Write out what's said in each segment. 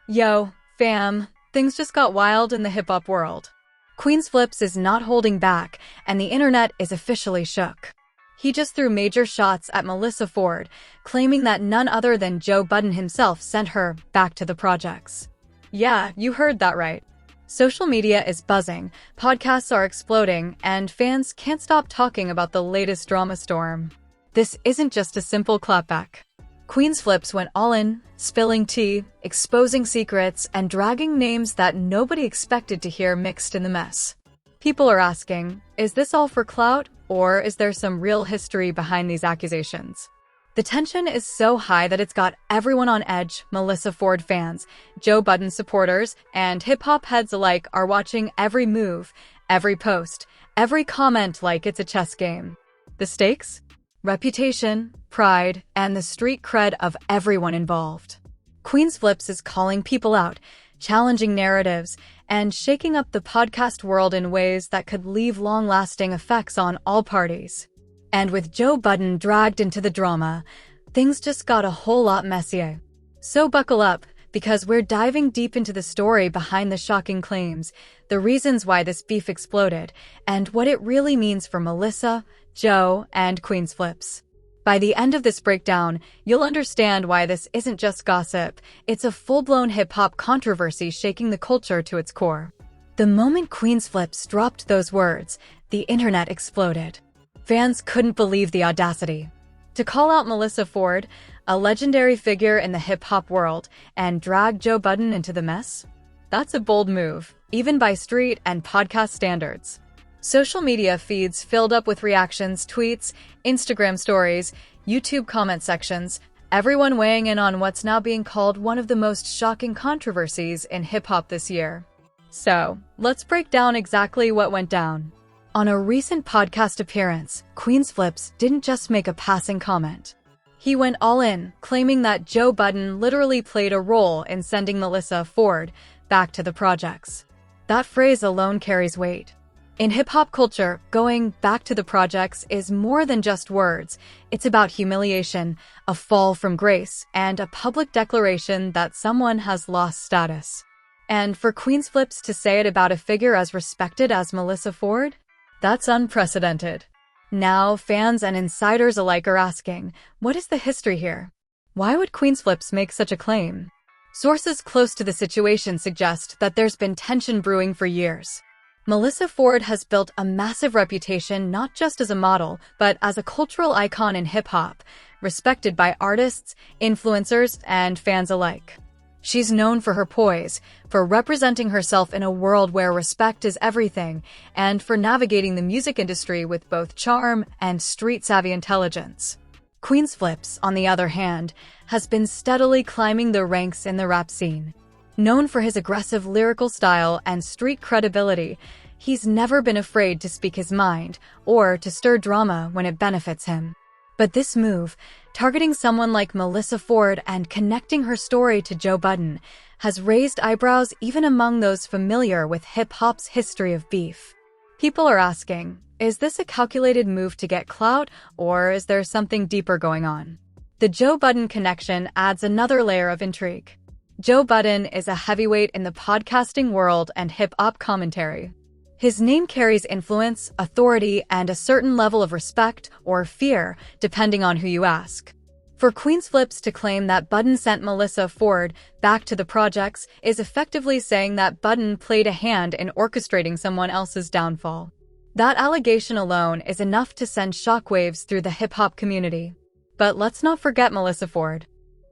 Yo, fam, things just got wild in the hip-hop world. Queenzflips is not holding back, and the internet is officially shook. He just threw major shots at Melyssa Ford, claiming that none other than Joe Budden himself sent her back to the projects. Yeah, you heard that right. Social media is buzzing, podcasts are exploding, and fans can't stop talking about the latest drama storm. This isn't just a simple clapback. Queenzflips went all in, spilling tea, exposing secrets, and dragging names that nobody expected to hear mixed in the mess. People are asking, is this all for clout, or is there some real history behind these accusations? The tension is so high that it's got everyone on edge. Melyssa Ford fans, Joe Budden supporters, and hip-hop heads alike are watching every move, every post, every comment like it's a chess game. The stakes? Reputation, pride, and the street cred of everyone involved. Queenzflips is calling people out, challenging narratives, and shaking up the podcast world in ways that could leave long-lasting effects on all parties. And with Joe Budden dragged into the drama, things just got a whole lot messier. So buckle up, because we're diving deep into the story behind the shocking claims, the reasons why this beef exploded, and what it really means for Melyssa, Joe, and Queenzflips. By the end of this breakdown, you'll understand why this isn't just gossip, it's a full-blown hip-hop controversy shaking the culture to its core. The moment Queenzflips dropped those words, the internet exploded. Fans couldn't believe the audacity. To call out Melyssa Ford, a legendary figure in the hip-hop world, and drag Joe Budden into the mess? That's a bold move, even by street and podcast standards. Social media feeds filled up with reactions, tweets, Instagram stories, YouTube comment sections, everyone weighing in on what's now being called one of the most shocking controversies in hip-hop this year. So, let's break down exactly what went down. On a recent podcast appearance, Queenzflips didn't just make a passing comment. He went all in, claiming that Joe Budden literally played a role in sending Melyssa Ford back to the projects. That phrase alone carries weight. In hip-hop culture, going back to the projects is more than just words. It's about humiliation, a fall from grace, and a public declaration that someone has lost status. And for Queenzflips to say it about a figure as respected as Melyssa Ford? That's unprecedented. Now, fans and insiders alike are asking, what is the history here? Why would Queenzflips make such a claim? Sources close to the situation suggest that there's been tension brewing for years. Melyssa Ford has built a massive reputation not just as a model, but as a cultural icon in hip-hop, respected by artists, influencers, and fans alike. She's known for her poise, for representing herself in a world where respect is everything, and for navigating the music industry with both charm and street-savvy intelligence. Queenzflips, on the other hand, has been steadily climbing the ranks in the rap scene. Known for his aggressive lyrical style and street credibility, he's never been afraid to speak his mind or to stir drama when it benefits him. But this move, targeting someone like Melyssa Ford and connecting her story to Joe Budden, has raised eyebrows even among those familiar with hip-hop's history of beef. People are asking, is this a calculated move to get clout, or is there something deeper going on? The Joe Budden connection adds another layer of intrigue. Joe Budden is a heavyweight in the podcasting world and hip-hop commentary. His name carries influence, authority, and a certain level of respect or fear, depending on who you ask. For Queenzflips to claim that Budden sent Melyssa Ford back to the projects is effectively saying that Budden played a hand in orchestrating someone else's downfall. That allegation alone is enough to send shockwaves through the hip-hop community. But let's not forget Melyssa Ford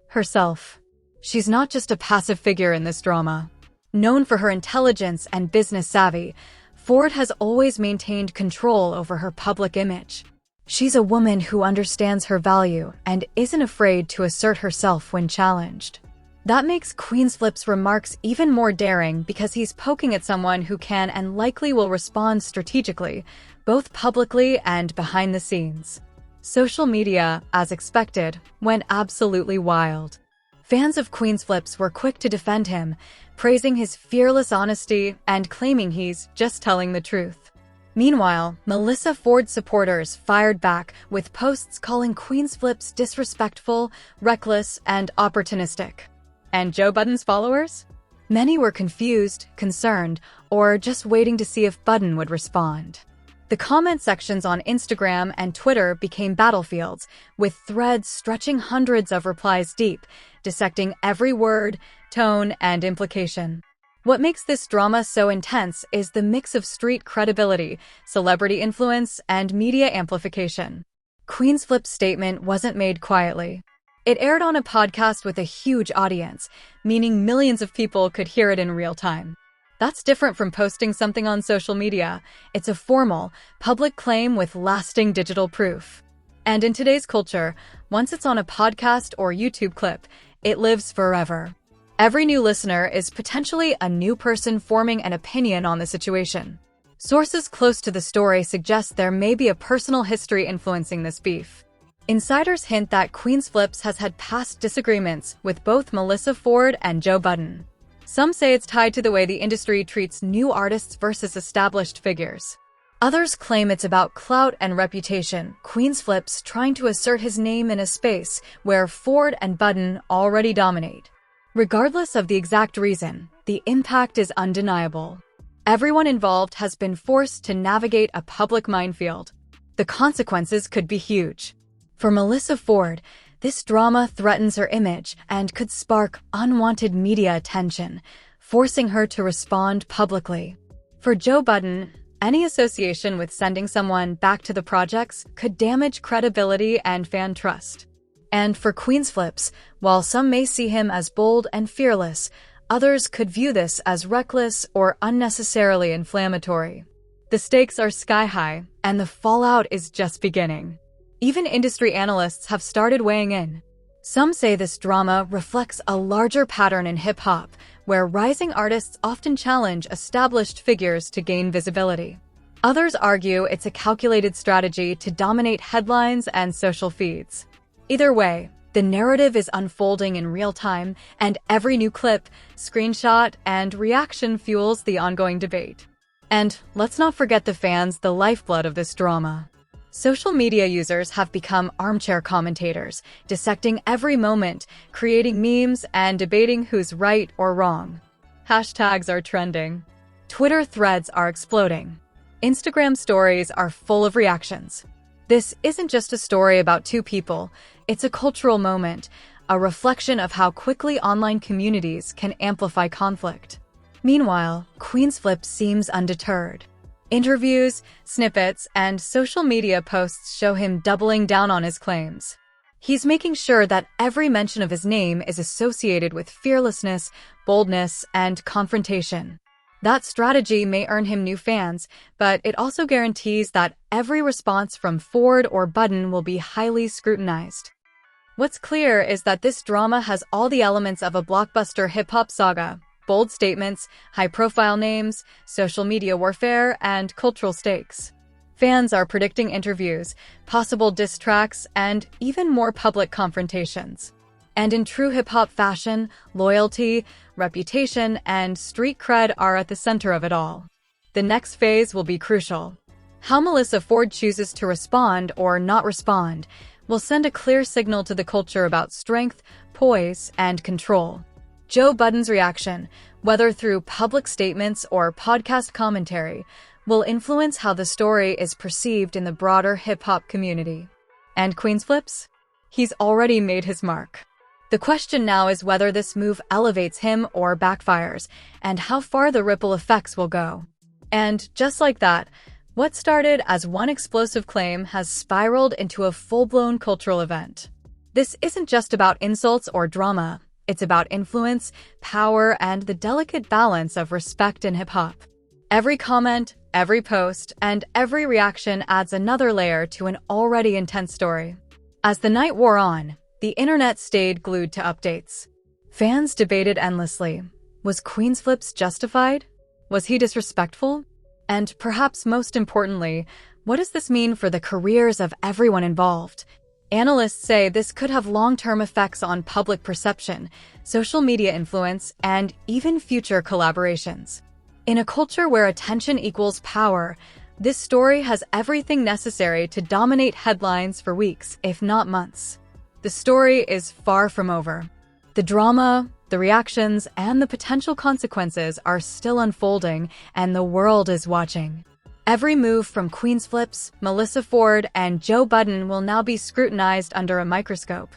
herself. She's not just a passive figure in this drama. Known for her intelligence and business savvy, Ford has always maintained control over her public image. She's a woman who understands her value and isn't afraid to assert herself when challenged. That makes Queenzflips' remarks even more daring because he's poking at someone who can and likely will respond strategically, both publicly and behind the scenes. Social media, as expected, went absolutely wild. Fans of Queenzflips were quick to defend him, praising his fearless honesty and claiming he's just telling the truth. Meanwhile, Melyssa Ford supporters fired back with posts calling Queenzflips disrespectful, reckless, and opportunistic. And Joe Budden's followers? Many were confused, concerned, or just waiting to see if Budden would respond. The comment sections on Instagram and Twitter became battlefields, with threads stretching hundreds of replies deep, dissecting every word, tone, and implication. What makes this drama so intense is the mix of street credibility, celebrity influence, and media amplification. Queenzflips' statement wasn't made quietly. It aired on a podcast with a huge audience, meaning millions of people could hear it in real time. That's different from posting something on social media. It's a formal, public claim with lasting digital proof. And in today's culture, once it's on a podcast or YouTube clip, it lives forever. Every new listener is potentially a new person forming an opinion on the situation. Sources close to the story suggest there may be a personal history influencing this beef. Insiders hint that Queenzflips has had past disagreements with both Melyssa Ford and Joe Budden. Some say it's tied to the way the industry treats new artists versus established figures. Others claim it's about clout and reputation, Queenzflips trying to assert his name in a space where Ford and Budden already dominate. Regardless of the exact reason, the impact is undeniable. Everyone involved has been forced to navigate a public minefield. The consequences could be huge. For Melyssa Ford, this drama threatens her image and could spark unwanted media attention, forcing her to respond publicly. For Joe Budden, any association with sending someone back to the projects could damage credibility and fan trust. And for Queenzflips, while some may see him as bold and fearless, others could view this as reckless or unnecessarily inflammatory. The stakes are sky high, and the fallout is just beginning. Even industry analysts have started weighing in. Some say this drama reflects a larger pattern in hip-hop, where rising artists often challenge established figures to gain visibility. Others argue it's a calculated strategy to dominate headlines and social feeds. Either way, the narrative is unfolding in real time, and every new clip, screenshot, and reaction fuels the ongoing debate. And let's not forget the fans, the lifeblood of this drama. Social media users have become armchair commentators, dissecting every moment, creating memes, and debating who's right or wrong. Hashtags are trending. Twitter threads are exploding. Instagram stories are full of reactions. This isn't just a story about two people, it's a cultural moment, a reflection of how quickly online communities can amplify conflict. Meanwhile, Queenzflips seems undeterred. Interviews, snippets, and social media posts show him doubling down on his claims. He's making sure that every mention of his name is associated with fearlessness, boldness, and confrontation. That strategy may earn him new fans, but it also guarantees that every response from Ford or Budden will be highly scrutinized. What's clear is that this drama has all the elements of a blockbuster hip-hop saga: bold statements, high-profile names, social media warfare, and cultural stakes. Fans are predicting interviews, possible diss tracks, and even more public confrontations. And in true hip-hop fashion, loyalty, reputation, and street cred are at the center of it all. The next phase will be crucial. How Melyssa Ford chooses to respond or not respond will send a clear signal to the culture about strength, poise, and control. Joe Budden's reaction, whether through public statements or podcast commentary, will influence how the story is perceived in the broader hip-hop community. And Queenzflips? He's already made his mark. The question now is whether this move elevates him or backfires, and how far the ripple effects will go. And just like that, what started as one explosive claim has spiraled into a full-blown cultural event. This isn't just about insults or drama. It's about influence, power, and the delicate balance of respect in hip-hop. Every comment, every post, and every reaction adds another layer to an already intense story. As the night wore on, the internet stayed glued to updates. Fans debated endlessly. Was Queenzflips justified? Was he disrespectful? And perhaps most importantly, what does this mean for the careers of everyone involved? Analysts say this could have long-term effects on public perception, social media influence, and even future collaborations. In a culture where attention equals power, this story has everything necessary to dominate headlines for weeks, if not months. The story is far from over. The drama, The reactions and the potential consequences are still unfolding, and the world is watching. Every move from Queenzflips, Melyssa Ford, and Joe Budden will now be scrutinized under a microscope.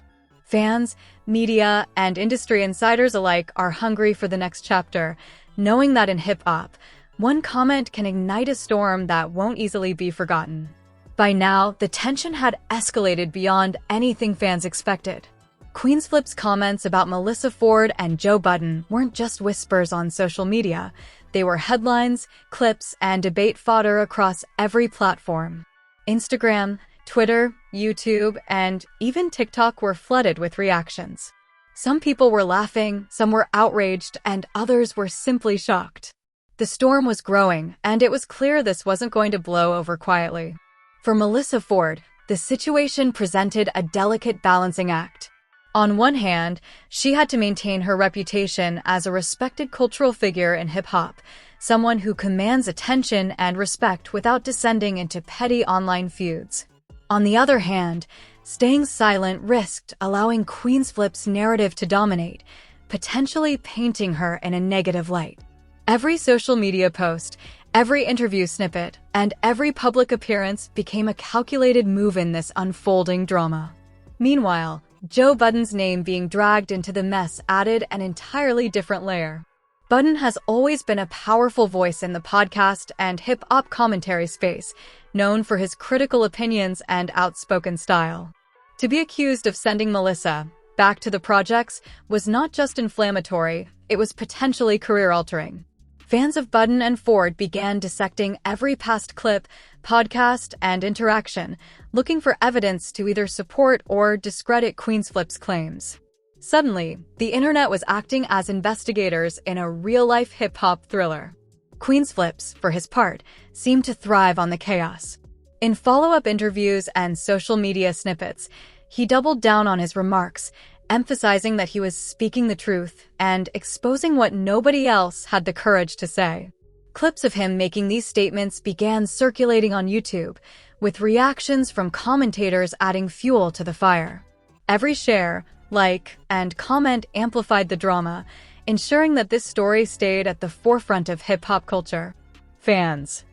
Fans, media, and industry insiders alike are hungry for the next chapter, knowing that in hip-hop, one comment can ignite a storm that won't easily be forgotten. By now, the tension had escalated beyond anything fans expected. Queenzflips' comments about Melyssa Ford and Joe Budden weren't just whispers on social media. They were headlines, clips, and debate fodder across every platform. Instagram, Twitter, YouTube, and even TikTok were flooded with reactions. Some people were laughing, some were outraged, and others were simply shocked. The storm was growing, and it was clear this wasn't going to blow over quietly. For Melyssa Ford, the situation presented a delicate balancing act. On one hand, she had to maintain her reputation as a respected cultural figure in hip-hop, someone who commands attention and respect without descending into petty online feuds. On the other hand, staying silent risked allowing Queenzflips' narrative to dominate, potentially painting her in a negative light. Every social media post, every interview snippet, and every public appearance became a calculated move in this unfolding drama. Meanwhile, Joe Budden's name being dragged into the mess added an entirely different layer. Budden has always been a powerful voice in the podcast and hip-hop commentary space, known for his critical opinions and outspoken style. To be accused of sending Melyssa back to the projects was not just inflammatory, it was potentially career-altering. Fans of Budden and Ford began dissecting every past clip, podcast, and interaction, looking for evidence to either support or discredit Queenzflips' claims. Suddenly, the internet was acting as investigators in a real-life hip-hop thriller. Queenzflips, for his part, seemed to thrive on the chaos. In follow-up interviews and social media snippets, he doubled down on his remarks, emphasizing that he was speaking the truth and exposing what nobody else had the courage to say. Clips of him making these statements began circulating on YouTube, with reactions from commentators adding fuel to the fire. Every share, like, and comment amplified the drama, ensuring that this story stayed at the forefront of hip-hop culture. Fans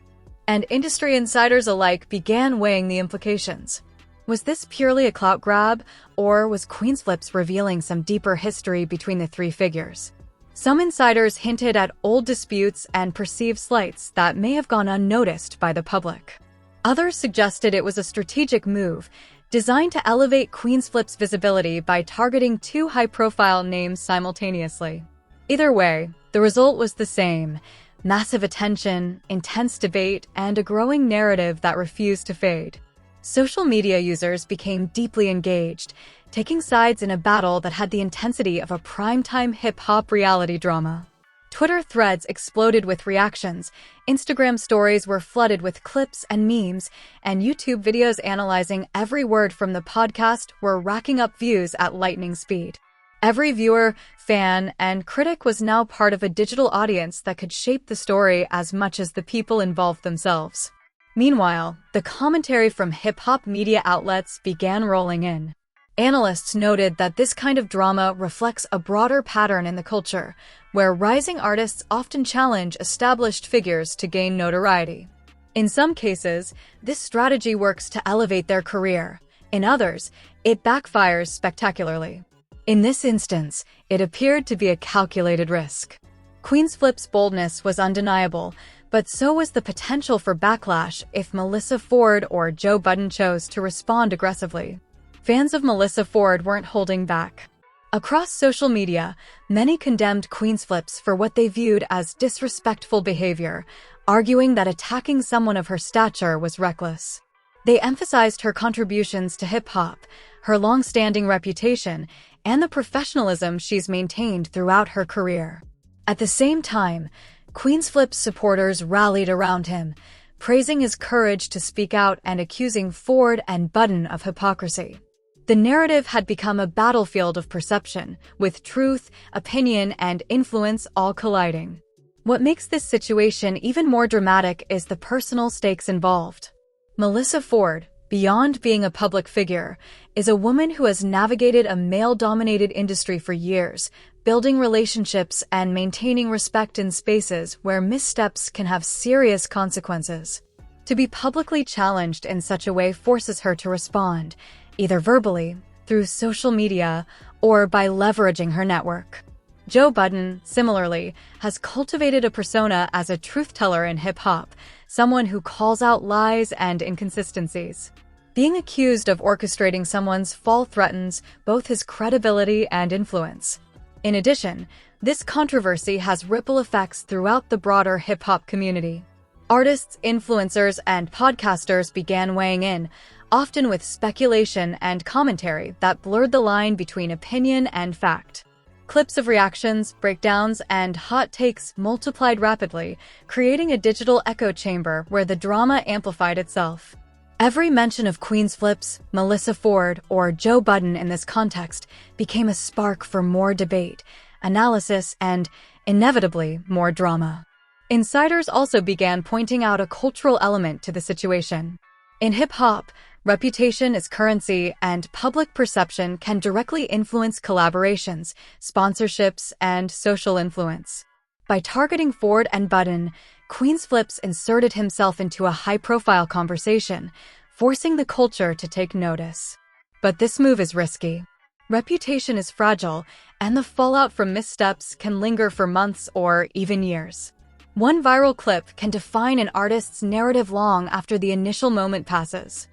and industry insiders alike began weighing the implications. Was this purely a clout grab, or was Queenzflips revealing some deeper history between the three figures? Some insiders hinted at old disputes and perceived slights that may have gone unnoticed by the public. Others suggested it was a strategic move, designed to elevate Queenzflips' visibility by targeting two high-profile names simultaneously. Either way, the result was the same: massive attention, intense debate, and a growing narrative that refused to fade. Social media users became deeply engaged, taking sides in a battle that had the intensity of a primetime hip-hop reality drama. Twitter threads exploded with reactions, Instagram stories were flooded with clips and memes, and YouTube videos analyzing every word from the podcast were racking up views at lightning speed. Every viewer, fan, and critic was now part of a digital audience that could shape the story as much as the people involved themselves. Meanwhile, the commentary from hip-hop media outlets began rolling in. Analysts noted that this kind of drama reflects a broader pattern in the culture, where rising artists often challenge established figures to gain notoriety. In some cases, this strategy works to elevate their career. In others, it backfires spectacularly. In this instance, it appeared to be a calculated risk. Queenzflips' boldness was undeniable, but so was the potential for backlash if Melyssa Ford or Joe Budden chose to respond aggressively. Fans of Melyssa Ford weren't holding back. Across social media, many condemned Queenzflips for what they viewed as disrespectful behavior, arguing that attacking someone of her stature was reckless. They emphasized her contributions to hip-hop, her long-standing reputation, and the professionalism she's maintained throughout her career. At the same time, Queenzflips supporters rallied around him, praising his courage to speak out and accusing Ford and Budden of hypocrisy. The narrative had become a battlefield of perception, with truth, opinion, and influence all colliding. What makes this situation even more dramatic is the personal stakes involved. Melyssa Ford, beyond being a public figure, is a woman who has navigated a male-dominated industry for years, building relationships and maintaining respect in spaces where missteps can have serious consequences. To be publicly challenged in such a way forces her to respond, either verbally, through social media, or by leveraging her network. Joe Budden, similarly, has cultivated a persona as a truth-teller in hip-hop, someone who calls out lies and inconsistencies. Being accused of orchestrating someone's fall threatens both his credibility and influence. In addition, this controversy has ripple effects throughout the broader hip-hop community. Artists, influencers, and podcasters began weighing in, often with speculation and commentary that blurred the line between opinion and fact. Clips of reactions, breakdowns, and hot takes multiplied rapidly, creating a digital echo chamber where the drama amplified itself. Every mention of Queenzflips, Melyssa Ford, or Joe Budden in this context became a spark for more debate, analysis, and, inevitably, more drama. Insiders also began pointing out a cultural element to the situation. In hip-hop, reputation is currency, and public perception can directly influence collaborations, sponsorships, and social influence. By targeting Ford and Budden, Queenzflips inserted himself into a high-profile conversation, forcing the culture to take notice. But this move is risky. Reputation is fragile, and the fallout from missteps can linger for months or even years. One viral clip can define an artist's narrative long after the initial moment passes.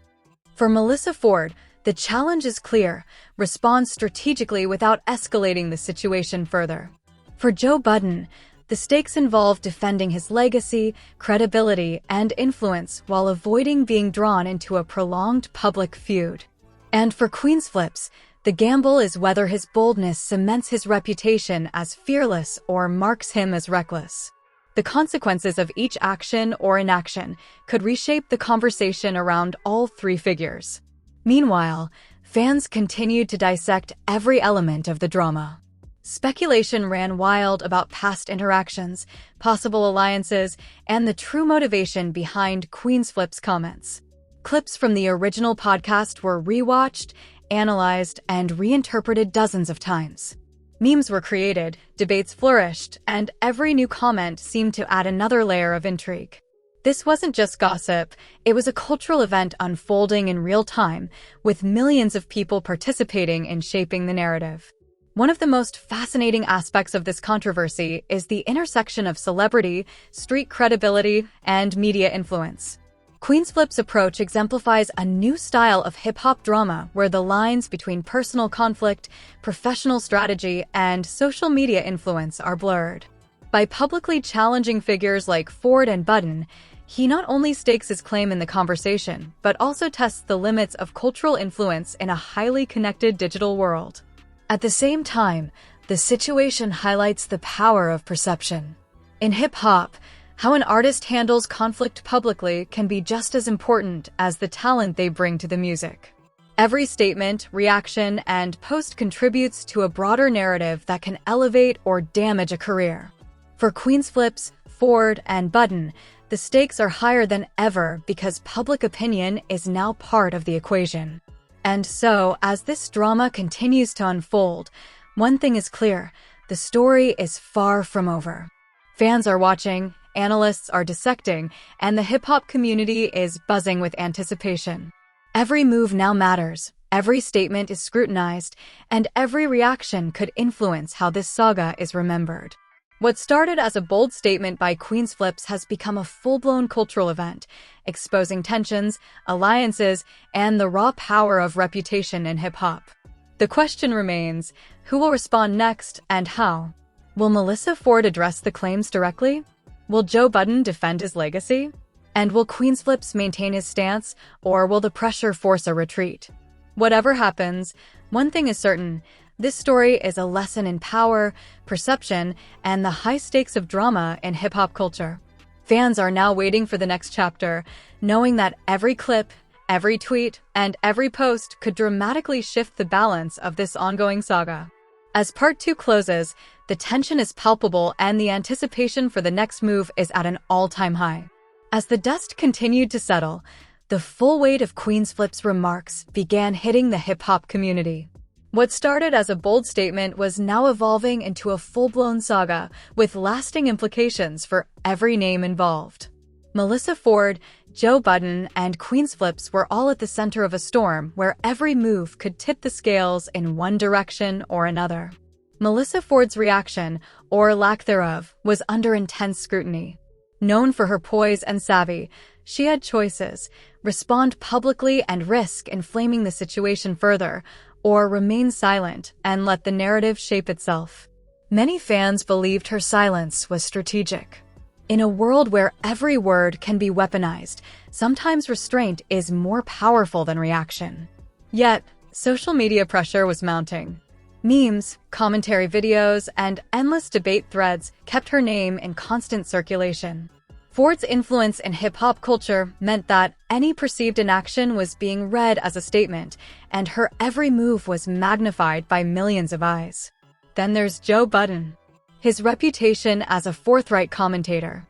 For Melyssa Ford, the challenge is clear: respond strategically without escalating the situation further. For Joe Budden, the stakes involve defending his legacy, credibility, and influence while avoiding being drawn into a prolonged public feud. And for Queenzflips, the gamble is whether his boldness cements his reputation as fearless or marks him as reckless. The consequences of each action or inaction could reshape the conversation around all three figures. Meanwhile, fans continued to dissect every element of the drama. Speculation ran wild about past interactions, possible alliances, and the true motivation behind Queenzflips' comments. Clips from the original podcast were rewatched, analyzed, and reinterpreted dozens of times. Memes were created, debates flourished, and every new comment seemed to add another layer of intrigue. This wasn't just gossip, it was a cultural event unfolding in real time, with millions of people participating in shaping the narrative. One of the most fascinating aspects of this controversy is the intersection of celebrity, street credibility, and media influence. Queenzflips' approach exemplifies a new style of hip-hop drama where the lines between personal conflict, professional strategy, and social media influence are blurred. By publicly challenging figures like Ford and Budden, he not only stakes his claim in the conversation, but also tests the limits of cultural influence in a highly connected digital world. At the same time, the situation highlights the power of perception. In hip-hop, how an artist handles conflict publicly can be just as important as the talent they bring to the music. Every statement, reaction, and post contributes to a broader narrative that can elevate or damage a career. For Queenzflips, Ford, and Budden, the stakes are higher than ever because public opinion is now part of the equation. And so, as this drama continues to unfold, one thing is clear: the story is far from over. Fans are watching, analysts are dissecting, and the hip-hop community is buzzing with anticipation. Every move now matters, every statement is scrutinized, and every reaction could influence how this saga is remembered. What started as a bold statement by Queenzflips has become a full-blown cultural event, exposing tensions, alliances, and the raw power of reputation in hip-hop. The question remains, who will respond next and how? Will Melyssa Ford address the claims directly? Will Joe Budden defend his legacy? And will Queenzflips maintain his stance, or will the pressure force a retreat? Whatever happens, one thing is certain: this story is a lesson in power, perception, and the high stakes of drama in hip-hop culture. Fans are now waiting for the next chapter, knowing that every clip, every tweet, and every post could dramatically shift the balance of this ongoing saga. As Part 2 closes, the tension is palpable and the anticipation for the next move is at an all-time high. As the dust continued to settle, the full weight of Queenzflips' remarks began hitting the hip-hop community. What started as a bold statement was now evolving into a full-blown saga with lasting implications for every name involved. Melyssa Ford, Joe Budden, and Queenzflips were all at the center of a storm where every move could tip the scales in one direction or another. Melyssa Ford's reaction, or lack thereof, was under intense scrutiny. Known for her poise and savvy, she had choices: respond publicly and risk inflaming the situation further, or remain silent and let the narrative shape itself. Many fans believed her silence was strategic. In a world where every word can be weaponized, sometimes restraint is more powerful than reaction. Yet, social media pressure was mounting. Memes, commentary videos, and endless debate threads kept her name in constant circulation. Ford's influence in hip-hop culture meant that any perceived inaction was being read as a statement, and her every move was magnified by millions of eyes. Then there's Joe Budden. His reputation as a forthright commentator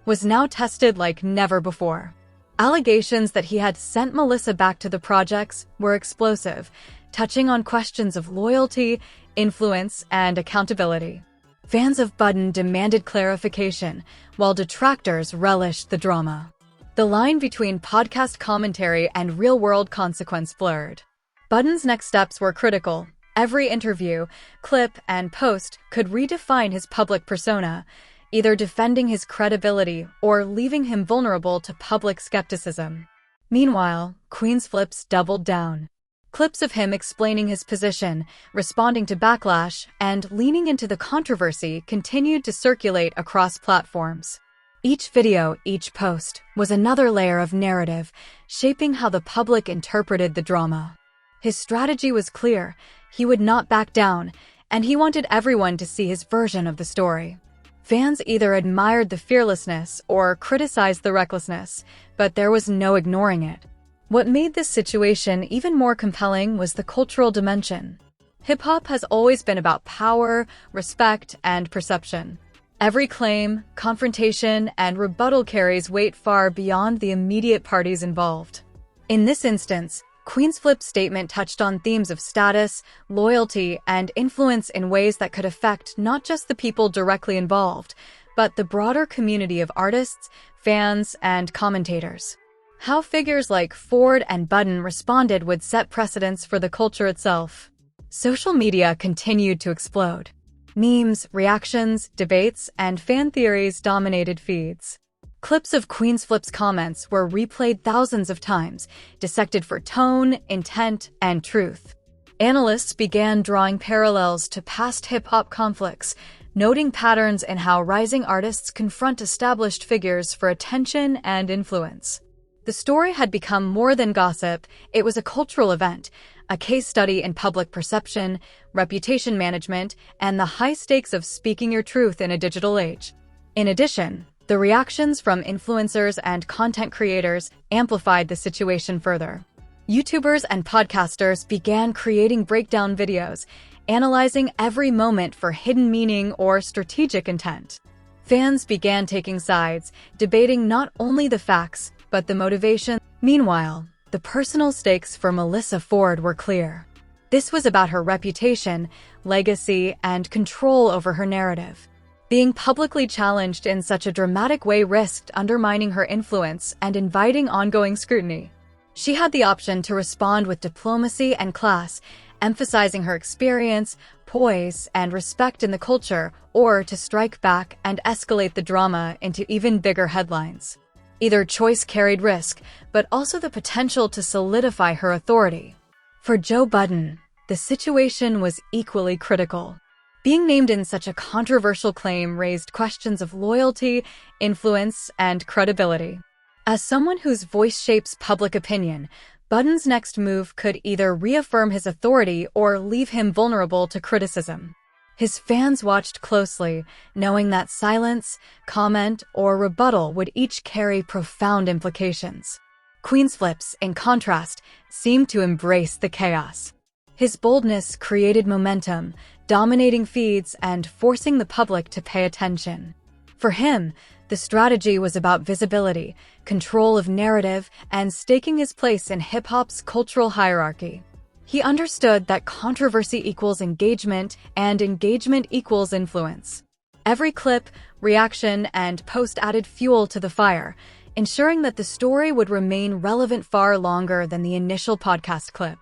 was now tested like never before. Allegations that he had sent Melyssa back to the projects were explosive, touching on questions of loyalty, influence, and accountability. Fans of Budden demanded clarification, while detractors relished the drama. The line between podcast commentary and real-world consequence blurred. Budden's next steps were critical. Every interview, clip, and post could redefine his public persona, either defending his credibility or leaving him vulnerable to public skepticism. Meanwhile, Queenzflips doubled down. Clips of him explaining his position, responding to backlash, and leaning into the controversy continued to circulate across platforms. Each video, each post, was another layer of narrative, shaping how the public interpreted the drama. His strategy was clear: he would not back down, and he wanted everyone to see his version of the story. Fans either admired the fearlessness or criticized the recklessness, but there was no ignoring it. What made this situation even more compelling was the cultural dimension. Hip-hop has always been about power, respect, and perception. Every claim, confrontation, and rebuttal carries weight far beyond the immediate parties involved. In this instance, Queenzflip's statement touched on themes of status, loyalty, and influence in ways that could affect not just the people directly involved, but the broader community of artists, fans, and commentators. How figures like Ford and Budden responded would set precedents for the culture itself. Social media continued to explode. Memes, reactions, debates, and fan theories dominated feeds. Clips of Queenzflips' comments were replayed thousands of times, dissected for tone, intent, and truth. Analysts began drawing parallels to past hip-hop conflicts, noting patterns in how rising artists confront established figures for attention and influence. The story had become more than gossip; it was a cultural event, a case study in public perception, reputation management, and the high stakes of speaking your truth in a digital age. In addition, the reactions from influencers and content creators amplified the situation further. YouTubers and podcasters began creating breakdown videos, analyzing every moment for hidden meaning or strategic intent. Fans began taking sides, debating not only the facts, but the motivation. Meanwhile, the personal stakes for Melyssa Ford were clear. This was about her reputation, legacy, and control over her narrative. Being publicly challenged in such a dramatic way risked undermining her influence and inviting ongoing scrutiny. She had the option to respond with diplomacy and class, emphasizing her experience, poise, and respect in the culture, or to strike back and escalate the drama into even bigger headlines. Either choice carried risk, but also the potential to solidify her authority. For Joe Budden, the situation was equally critical. Being named in such a controversial claim raised questions of loyalty, influence, and credibility. As someone whose voice shapes public opinion, Budden's next move could either reaffirm his authority or leave him vulnerable to criticism. His fans watched closely, knowing that silence, comment, or rebuttal would each carry profound implications. Queenzflips, in contrast, seemed to embrace the chaos. His boldness created momentum, dominating feeds and forcing the public to pay attention. For him, the strategy was about visibility, control of narrative, and staking his place in hip-hop's cultural hierarchy. He understood that controversy equals engagement, and engagement equals influence. Every clip, reaction, and post added fuel to the fire, ensuring that the story would remain relevant far longer than the initial podcast clip.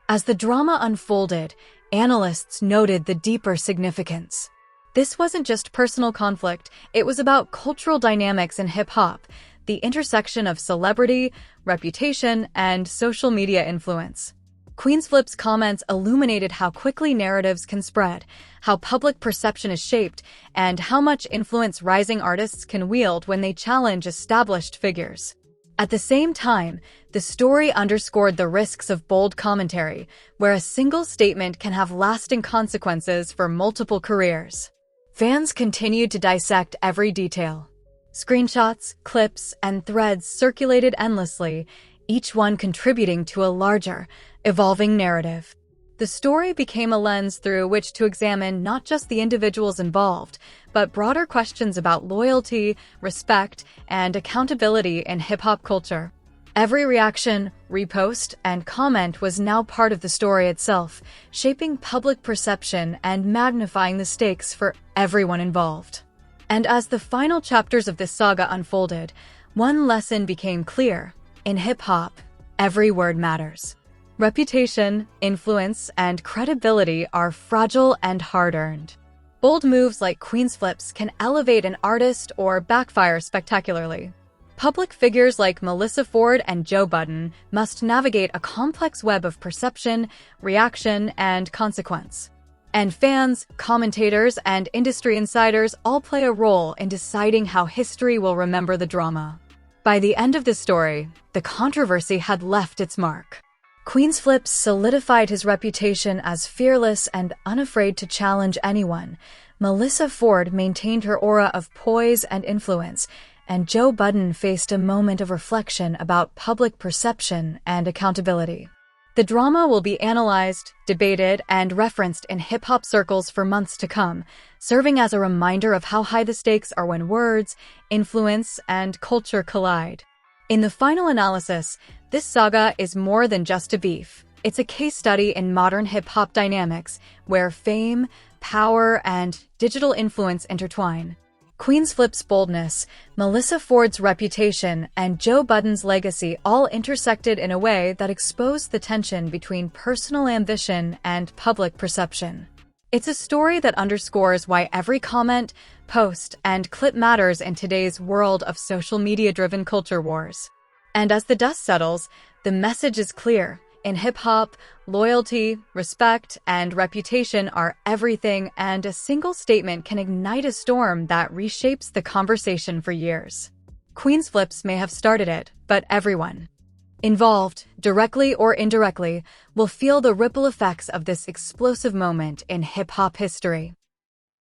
As the drama unfolded, analysts noted the deeper significance. This wasn't just personal conflict, it was about cultural dynamics in hip-hop, the intersection of celebrity, reputation, and social media influence. Queenzflips' comments illuminated how quickly narratives can spread, how public perception is shaped, and how much influence rising artists can wield when they challenge established figures. At the same time, the story underscored the risks of bold commentary, where a single statement can have lasting consequences for multiple careers. Fans continued to dissect every detail. Screenshots, clips, and threads circulated endlessly, each one contributing to a larger, evolving narrative. The story became a lens through which to examine not just the individuals involved, but broader questions about loyalty, respect, and accountability in hip-hop culture. Every reaction, repost, and comment was now part of the story itself, shaping public perception and magnifying the stakes for everyone involved. And as the final chapters of this saga unfolded, one lesson became clear. In hip-hop, every word matters. Reputation, influence, and credibility are fragile and hard-earned. Bold moves like Queenzflips can elevate an artist or backfire spectacularly. Public figures like Melyssa and Joe Budden must navigate a complex web of perception, reaction, and consequence. And fans, commentators, and industry insiders all play a role in deciding how history will remember the drama. By the end of the story, the controversy had left its mark. Queenzflips solidified his reputation as fearless and unafraid to challenge anyone. Melyssa maintained her aura of poise and influence, and Joe Budden faced a moment of reflection about public perception and accountability. The drama will be analyzed, debated, and referenced in hip-hop circles for months to come, serving as a reminder of how high the stakes are when words, influence, and culture collide. In the final analysis, this saga is more than just a beef. It's a case study in modern hip-hop dynamics, where fame, power, and digital influence intertwine. Queenzflips' boldness, Melyssa reputation, and Joe Budden's legacy all intersected in a way that exposed the tension between personal ambition and public perception. It's a story that underscores why every comment, post, and clip matters in today's world of social media-driven culture wars. And as the dust settles, the message is clear. In hip-hop, loyalty, respect, and reputation are everything, and a single statement can ignite a storm that reshapes the conversation for years. Queenzflips may have started it, but everyone involved, directly or indirectly, will feel the ripple effects of this explosive moment in hip-hop history.